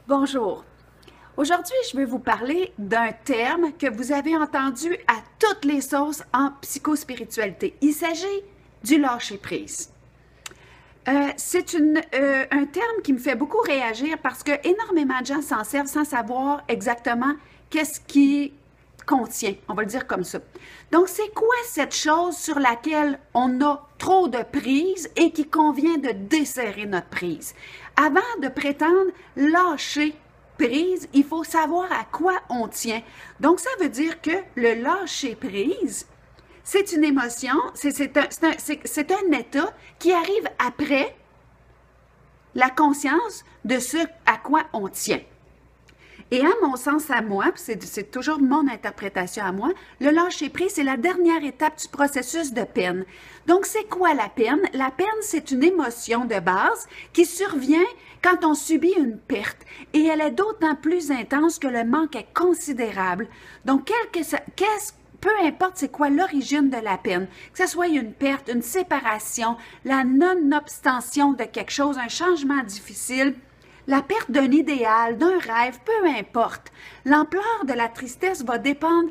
Bonjour. Aujourd'hui, je vais vous parler d'un terme que vous avez entendu à toutes les sauces en psychospiritualité. Il s'agit du lâcher-prise. C'est un terme qui me fait beaucoup réagir parce que énormément de gens s'en servent sans savoir exactement qu'est-ce qui contient, on va le dire comme ça. Donc, c'est quoi cette chose sur laquelle on a trop de prise et qui convient de desserrer notre prise? Avant de prétendre lâcher prise, il faut savoir à quoi on tient. Donc, ça veut dire que le lâcher prise, c'est une émotion, c'est un état qui arrive après la conscience de ce à quoi on tient. Et à mon sens, à moi, c'est toujours mon interprétation à moi, le lâcher-prise, c'est la dernière étape du processus de peine. Donc, c'est quoi la peine? La peine, c'est une émotion de base qui survient quand on subit une perte. Et elle est d'autant plus intense que le manque est considérable. Donc, peu importe c'est quoi l'origine de la peine, que ce soit une perte, une séparation, la non-obstention de quelque chose, un changement difficile, la perte d'un idéal, d'un rêve, peu importe. L'ampleur de la tristesse va dépendre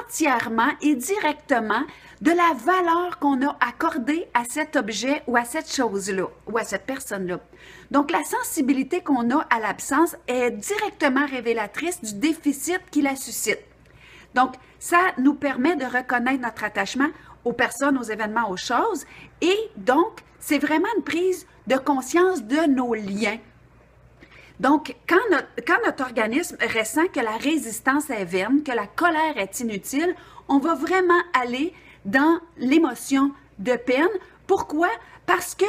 entièrement et directement de la valeur qu'on a accordée à cet objet ou à cette chose-là, ou à cette personne-là. Donc, la sensibilité qu'on a à l'absence est directement révélatrice du déficit qui la suscite. Donc, ça nous permet de reconnaître notre attachement aux personnes, aux événements, aux choses, et donc, c'est vraiment une prise de conscience de nos liens. Donc, quand notre organisme ressent que la résistance est vaine, que la colère est inutile, on va vraiment aller dans l'émotion de peine. Pourquoi? Parce que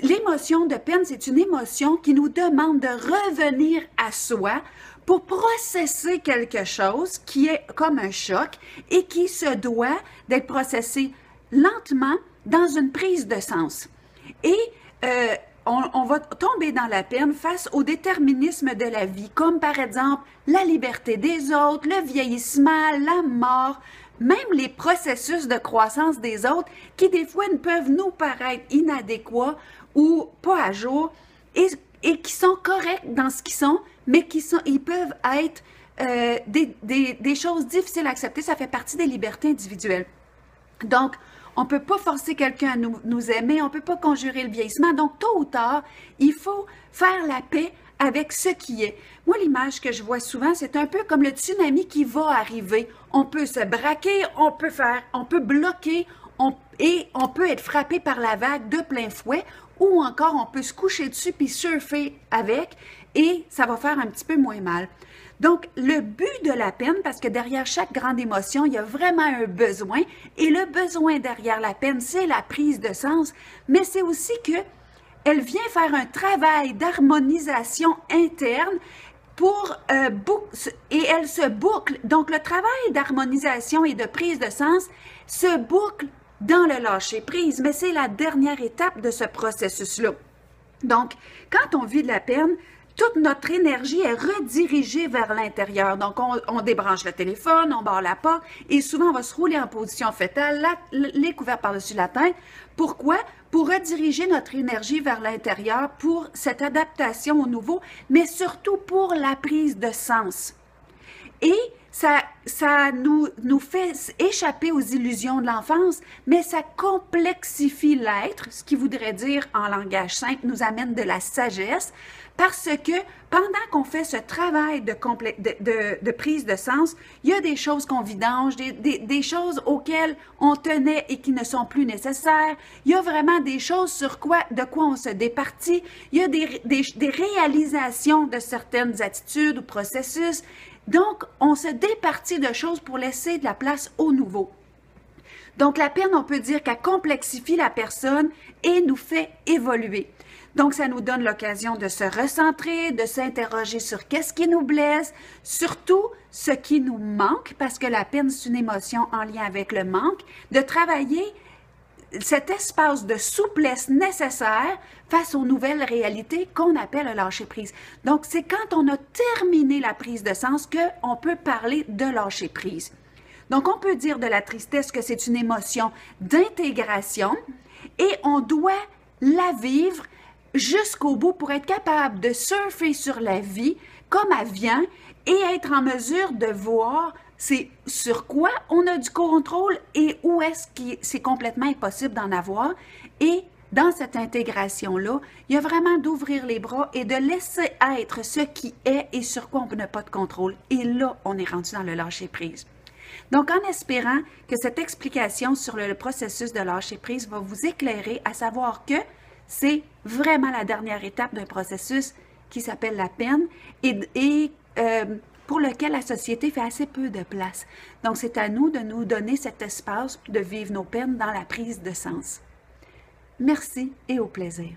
l'émotion de peine, c'est une émotion qui nous demande de revenir à soi pour processer quelque chose qui est comme un choc et qui se doit d'être processé lentement dans une prise de sens. Et on va tomber dans la peine face au déterminisme de la vie, comme par exemple la liberté des autres, le vieillissement, la mort, même les processus de croissance des autres qui des fois ne peuvent nous paraître inadéquats ou pas à jour et qui sont corrects dans ce qu'ils sont, mais ils peuvent être des choses difficiles à accepter. Ça fait partie des libertés individuelles. Donc, on ne peut pas forcer quelqu'un à nous aimer, on ne peut pas conjurer le vieillissement. Donc, tôt ou tard, il faut faire la paix avec ce qui est. Moi, l'image que je vois souvent, c'est un peu comme le tsunami qui va arriver. On peut se braquer, on peut bloquer, et on peut être frappé par la vague de plein fouet, ou encore on peut se coucher dessus puis surfer avec, et ça va faire un petit peu moins mal. Donc, le but de la peine, parce que derrière chaque grande émotion, il y a vraiment un besoin, et le besoin derrière la peine, c'est la prise de sens, mais c'est aussi que elle vient faire un travail d'harmonisation interne et elle se boucle. Donc, le travail d'harmonisation et de prise de sens se boucle dans le lâcher-prise, mais c'est la dernière étape de ce processus-là. Donc, quand on vit de la peine, toute notre énergie est redirigée vers l'intérieur. Donc, on débranche le téléphone, on barre la porte et souvent, on va se rouler en position fœtale, les couverts par-dessus la tête. Pourquoi? Pour rediriger notre énergie vers l'intérieur, pour cette adaptation au nouveau, mais surtout pour la prise de sens. Et ça nous fait échapper aux illusions de l'enfance, mais ça complexifie l'être, ce qui voudrait dire, en langage simple, nous amène de la sagesse, parce que pendant qu'on fait ce travail de prise de sens, il y a des choses qu'on vidange, des choses auxquelles on tenait et qui ne sont plus nécessaires. Il y a vraiment des choses de quoi on se départit. Il y a des réalisations de certaines attitudes ou processus. Donc, on se départit de choses pour laisser de la place au nouveau. Donc, la peine, on peut dire qu'elle complexifie la personne et nous fait évoluer. Donc, ça nous donne l'occasion de se recentrer, de s'interroger sur qu'est-ce qui nous blesse, surtout ce qui nous manque, parce que la peine, c'est une émotion en lien avec le manque, de travailler cet espace de souplesse nécessaire face aux nouvelles réalités qu'on appelle le lâcher-prise. Donc, c'est quand on a terminé la prise de sens qu'on peut parler de lâcher-prise. Donc, on peut dire de la tristesse que c'est une émotion d'intégration et on doit la vivre jusqu'au bout pour être capable de surfer sur la vie comme elle vient et être en mesure de voir c'est sur quoi on a du contrôle et où est-ce que c'est complètement impossible d'en avoir. Et dans cette intégration-là, il y a vraiment d'ouvrir les bras et de laisser être ce qui est et sur quoi on n'a pas de contrôle. Et là, on est rendu dans le lâcher-prise. Donc, en espérant que cette explication sur le processus de lâcher-prise va vous éclairer à savoir que c'est vraiment la dernière étape d'un processus qui s'appelle la peine et pour lequel la société fait assez peu de place. Donc, c'est à nous de nous donner cet espace de vivre nos peines dans la prise de sens. Merci et au plaisir.